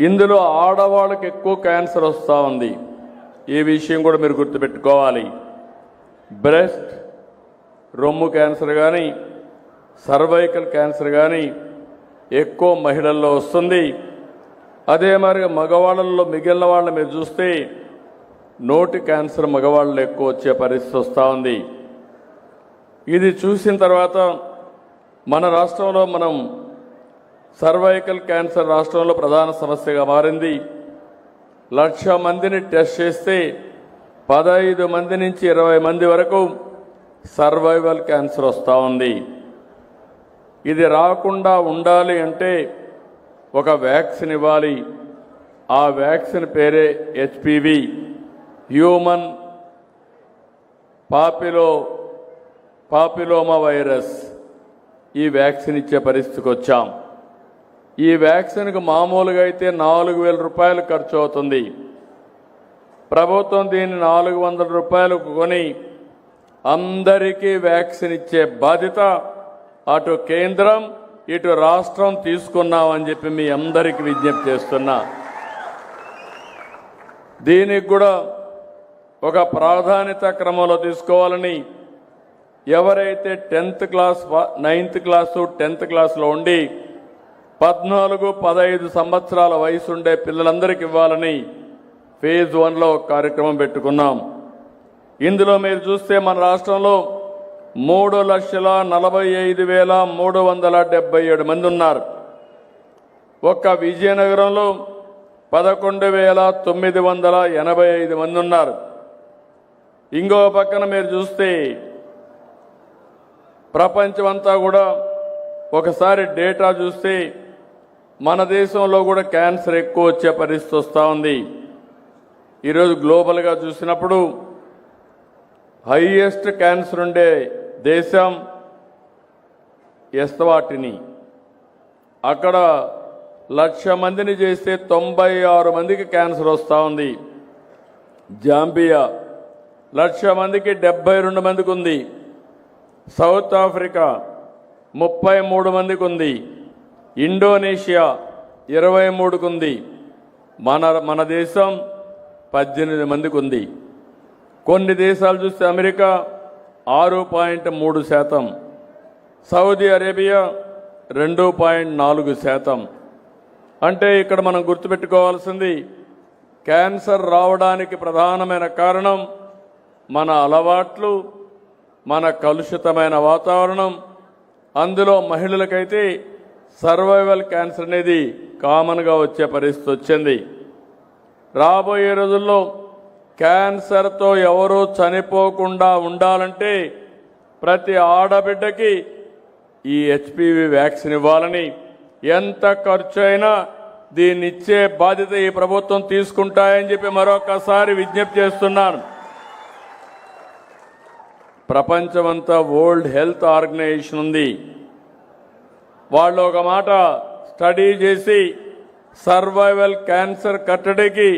ఇందులో ఆడవాళ్ళకి ఎక్కువ క్యాన్సర్ వస్తూ ఉంది. ఈ విషయం కూడా మీరు గుర్తుపెట్టుకోవాలి. బ్రెస్ట్, రొమ్ము క్యాన్సర్ కానీ, సర్వైకల్ క్యాన్సర్ కానీ ఎక్కువ మహిళల్లో వస్తుంది. అదే మరి మగవాళ్ళల్లో మిగిలిన వాళ్ళని మీరు చూస్తే నోటి క్యాన్సర్ మగవాళ్ళలో ఎక్కువ వచ్చే పరిస్థితి వస్తూ ఉంది. ఇది చూసిన తర్వాత మన రాష్ట్రంలో మనం సర్వైకల్ క్యాన్సర్ రాష్ట్రంలో ప్రధాన సమస్యగా మారింది. 1,00,000 మందిని టెస్ట్ చేస్తే 15 మంది నుంచి 20 మంది వరకు సర్వైవల్ క్యాన్సర్ వస్తూ ఉంది. ఇది రాకుండా ఉండాలి అంటే ఒక వ్యాక్సిన్ ఇవ్వాలి. ఆ వ్యాక్సిన్ పేరే HPV, హ్యూమన్ పాపిలోమా వైరస్. ఈ వ్యాక్సిన్ ఇచ్చే పరిస్థితికి వచ్చాం. ఈ వ్యాక్సిన్కు మామూలుగా అయితే 4,000 రూపాయలు ఖర్చు అవుతుంది. ప్రభుత్వం దీన్ని 400 రూపాయలకు కొని అందరికీ వ్యాక్సిన్ ఇచ్చే బాధ్యత అటు కేంద్రం ఇటు రాష్ట్రం తీసుకున్నామని చెప్పి మీ అందరికీ విజ్ఞప్తి చేస్తున్నా. దీనికి కూడా ఒక ప్రాధాన్యత క్రమంలో తీసుకోవాలని ఎవరైతే 10th class 9th class 10th క్లాసులో ఉండి 14-15 సంవత్సరాల వయసు ఉండే పిల్లలందరికీ ఇవ్వాలని ఫేజ్ 1లో ఒక కార్యక్రమం పెట్టుకున్నాం. ఇందులో మీరు చూస్తే మన రాష్ట్రంలో 3,45,377 మంది ఉన్నారు. ఒక్క విజయనగరంలో 11,985 మంది ఉన్నారు. ఇంకో పక్కన మీరు చూస్తే ప్రపంచమంతా కూడా ఒకసారి డేటా చూస్తే మన దేశంలో కూడా క్యాన్సర్ ఎక్కువ వచ్చే పరిస్థితి వస్తూ ఉంది. ఈరోజు గ్లోబల్గా చూసినప్పుడు హైయెస్ట్ క్యాన్సర్ ఉండే దేశం ఎస్వాటిని. అక్కడ 1,00,000 మందిని చేస్తే 96 మందికి క్యాన్సర్ వస్తూ ఉంది. జాంబియా 1,00,000 మందికి 72 మందికి ఉంది. సౌత్ ఆఫ్రికా 33 మందికి ఉంది. ఇండోనేషియా 23కు ఉంది. మన దేశం 18 మందికి ఉంది. కొన్ని దేశాలు చూస్తే అమెరికా 6.3%, సౌదీ అరేబియా 2.4%. అంటే ఇక్కడ మనం గుర్తుపెట్టుకోవాల్సింది క్యాన్సర్ రావడానికి ప్రధానమైన కారణం మన అలవాట్లు, మన కలుషితమైన వాతావరణం. అందులో మహిళలకైతే సర్వైవల్ క్యాన్సర్ అనేది కామన్గా వచ్చే పరిస్థితి వచ్చింది. రాబోయే రోజుల్లో క్యాన్సర్తో ఎవరూ చనిపోకుండా ఉండాలంటే ప్రతి ఆడబిడ్డకి ఈ HPV వ్యాక్సిన్ ఇవ్వాలని, ఎంత ఖర్చు అయినా దీన్ని ఇచ్చే బాధ్యత ఈ ప్రభుత్వం తీసుకుంటాయని చెప్పి మరొకసారి విజ్ఞప్తి చేస్తున్నాను. ప్రపంచమంతా వరల్డ్ హెల్త్ ఆర్గనైజేషన్ ఉంది. వాళ్ళు ఒక మాట స్టడీ చేసి సర్వైవల్ క్యాన్సర్ కట్టడికి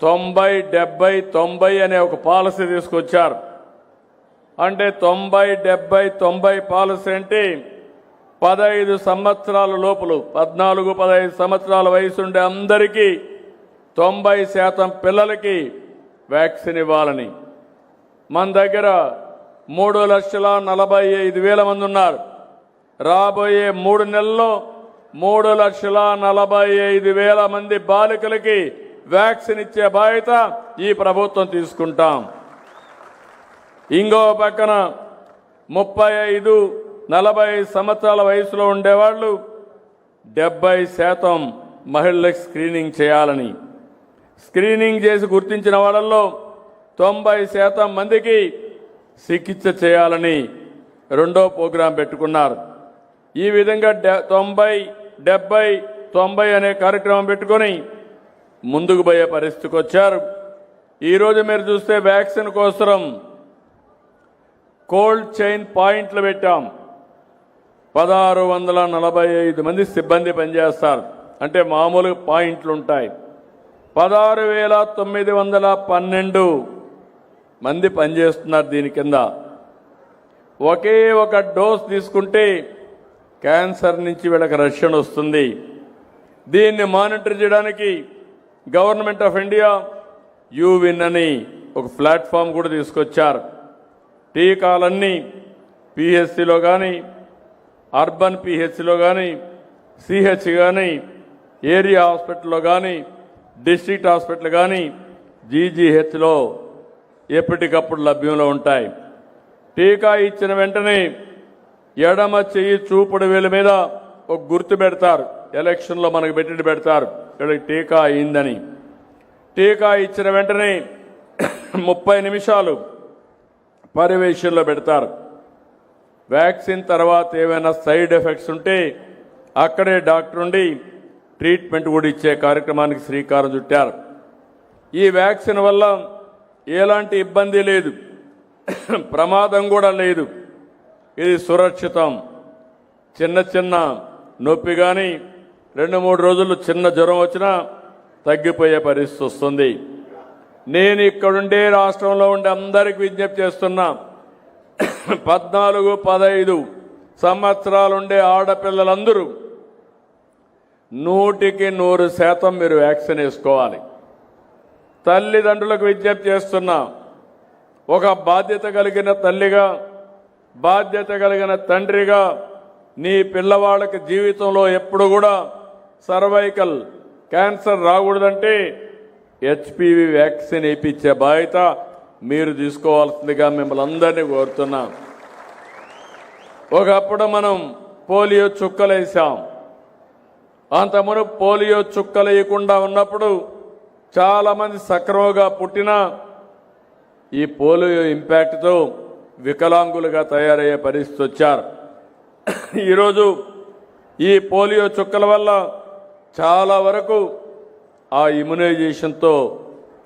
90-70-90 అనే ఒక పాలసీ తీసుకొచ్చారు. అంటే 90-70-90 పాలసీ అంటే 15 సంవత్సరాల లోపల 14-15 సంవత్సరాల వయసు ఉండే అందరికీ 90% పిల్లలకి వ్యాక్సిన్ ఇవ్వాలని. మన దగ్గర 3,45,000 మంది ఉన్నారు. రాబోయే 3 నెలల్లో 3,45,000 మంది బాలికలకి వ్యాక్సిన్ ఇచ్చే బాధ్యత ఈ ప్రభుత్వం తీసుకుంటాం. ఇంకో పక్కన 35-40 సంవత్సరాల వయసులో ఉండేవాళ్ళు 70% మహిళలకు స్క్రీనింగ్ చేయాలని, స్క్రీనింగ్ చేసి గుర్తించిన వాళ్ళల్లో 90% మందికి చికిత్స చేయాలని రెండో ప్రోగ్రాం పెట్టుకున్నారు. ఈ విధంగా 90-70-90 అనే కార్యక్రమం పెట్టుకొని ముందుకు పోయే పరిస్థితికి వచ్చారు. ఈరోజు మీరు చూస్తే వ్యాక్సిన్ కోసం కోల్డ్ చైన్ పాయింట్లు పెట్టాం. 1,645 మంది సిబ్బంది పనిచేస్తారు. అంటే మామూలు పాయింట్లు ఉంటాయి. 16,912 మంది పనిచేస్తున్నారు దీని కింద. ఒకే ఒక డోస్ తీసుకుంటే క్యాన్సర్ నుంచి వీళ్ళకి రక్షణ వస్తుంది. దీన్ని మానిటర్ చేయడానికి గవర్నమెంట్ ఆఫ్ ఇండియా యూవిన్ అని ఒక ప్లాట్ఫామ్ కూడా తీసుకొచ్చారు. టీకాలన్నీ పిహెచ్సిలో కానీ, అర్బన్ పిహెచ్సిలో కానీ, సిహెచ్ కానీ, ఏరియా హాస్పిటల్లో కానీ, డిస్ట్రిక్ట్ హాస్పిటల్ కానీ, జీజీహెచ్లో ఎప్పటికప్పుడు లభ్యంలో ఉంటాయి. టీకా ఇచ్చిన వెంటనే ఎడమ చెయ్యి చూపుడు వేలు మీద ఒక గుర్తు పెడతారు. ఎలక్షన్లో మనకు పెడతారు ఇక్కడ టీకా అయిందని. టీకా ఇచ్చిన వెంటనే 30 నిమిషాలు పర్యవేక్షణలో పెడతారు. వ్యాక్సిన్ తర్వాత ఏమైనా సైడ్ ఎఫెక్ట్స్ ఉంటే అక్కడే డాక్టర్ ఉండి ట్రీట్మెంట్ కూడా ఇచ్చే కార్యక్రమానికి శ్రీకారం చుట్టారు. ఈ వ్యాక్సిన్ వల్ల ఎలాంటి ఇబ్బంది లేదు, ప్రమాదం కూడా లేదు. ఇది సురక్షితం. చిన్న నొప్పి కానీ 2-3 రోజులు చిన్న జ్వరం వచ్చినా తగ్గిపోయే పరిస్థితి వస్తుంది. నేను ఇక్కడుండే రాష్ట్రంలో ఉండే అందరికి విజ్ఞప్తి చేస్తున్నా, 14-15 సంవత్సరాలుండే ఆడపిల్లలందరూ 100% మీరు వ్యాక్సిన్ వేసుకోవాలి. తల్లిదండ్రులకు విజ్ఞప్తి చేస్తున్నా, ఒక బాధ్యత కలిగిన తల్లిగా, బాధ్యత కలిగిన తండ్రిగా నీ పిల్లవాళ్ళకి జీవితంలో ఎప్పుడు కూడా సర్వైకల్ క్యాన్సర్ రాకూడదంటే హెచ్పివి వ్యాక్సిన్ వేయించే బాధ్యత మీరు తీసుకోవాల్సిందిగా మిమ్మల్ని అందరినీ కోరుతున్నా. ఒకప్పుడు మనం పోలియో చుక్కలు వేసాం. అంతమును పోలియో చుక్కలు వేయకుండా ఉన్నప్పుడు చాలామంది సక్రమంగా పుట్టినా ఈ పోలియో ఇంపాక్ట్తో వికలాంగులుగా తయారయ్యే పరిస్థితి వచ్చారు. ఈరోజు ఈ పోలియో చుక్కల వల్ల చాలా వరకు ఆ ఇమ్యునైజేషన్తో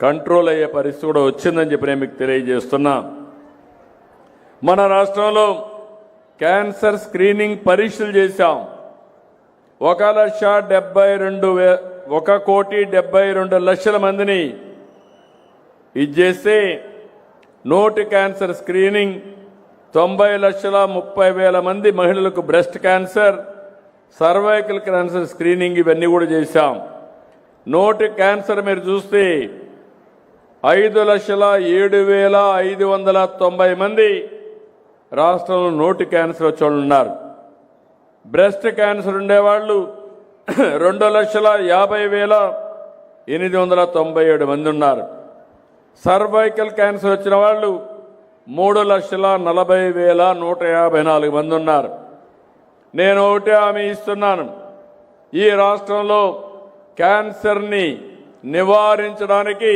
కంట్రోల్ అయ్యే పరిస్థితి కూడా వచ్చిందని చెప్పి నేను మీకు తెలియజేస్తున్నా. మన రాష్ట్రంలో క్యాన్సర్ స్క్రీనింగ్ పరీక్షలు చేశాం. 1,72,1,72,00,000 మందిని ఇది చేస్తే నోటి క్యాన్సర్ స్క్రీనింగ్ 90,30,000 మంది మహిళలకు breast cancer, cervical cancer screening ఇవన్నీ కూడా చేశాం. నోటి క్యాన్సర్ మీరు చూస్తే 5,07,590 మంది రాష్ట్రంలో నోటి క్యాన్సర్ వచ్చేవాళ్ళు ఉన్నారు. బ్రెస్ట్ క్యాన్సర్ ఉండేవాళ్ళు 2,50,897 మంది ఉన్నారు. సర్వైకల్ క్యాన్సర్ వచ్చిన వాళ్ళు 3,40,154 మంది ఉన్నారు. నేను ఒకటే హామీ ఇస్తున్నాను, ఈ రాష్ట్రంలో క్యాన్సర్ని నివారించడానికి,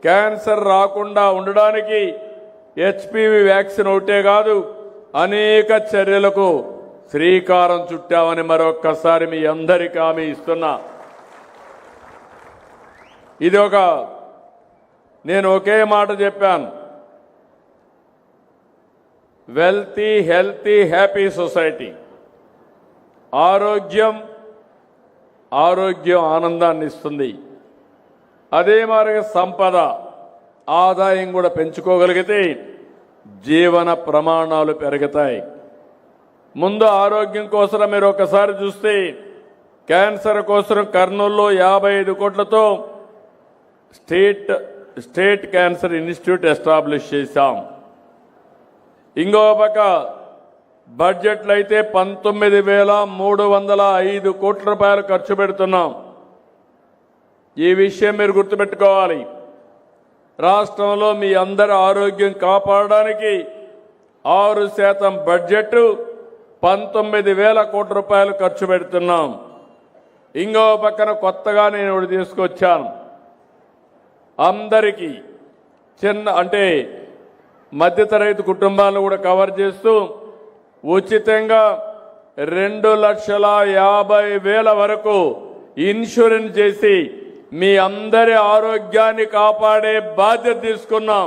క్యాన్సర్ రాకుండా ఉండడానికి హెచ్పివి వ్యాక్సిన్ ఒకటే కాదు, అనేక చర్యలకు శ్రీకారం చుట్టామని మరొక్కసారి మీ అందరికీ హామీ ఇస్తున్నా. నేను ఒకే మాట చెప్పాను, వెల్తీ, హెల్తీ, హ్యాపీ సొసైటీ. ఆరోగ్యం ఆనందాన్ని ఇస్తుంది. అదే మాదిరిగా సంపద, ఆదాయం కూడా పెంచుకోగలిగితే జీవన ప్రమాణాలు పెరుగుతాయి. ముందు ఆరోగ్యం కోసం మీరు ఒకసారి చూస్తే క్యాన్సర్ కోసం కర్నూలులో 55 కోట్లతో స్టేట్ క్యాన్సర్ ఇన్స్టిట్యూట్ ఎస్టాబ్లిష్ చేశాం. ఇంకో పక్క బడ్జెట్లో అయితే 19,305 కోట్ల రూపాయలు ఖర్చు పెడుతున్నాం. ఈ విషయం మీరు గుర్తుపెట్టుకోవాలి. రాష్ట్రంలో మీ అందరి ఆరోగ్యం కాపాడడానికి 6% బడ్జెట్ 19,000 కోట్ల రూపాయలు ఖర్చు పెడుతున్నాం. ఇంకో పక్కన కొత్తగా నేను ఒకటి తీసుకొచ్చాను. అందరికీ అంటే మధ్యతరగతి కుటుంబాలను కూడా కవర్ చేస్తూ ఉచితంగా 2,50,000 వరకు ఇన్సూరెన్స్ చేసి మీ అందరి ఆరోగ్యాన్ని కాపాడే బాధ్యత తీసుకున్నాం.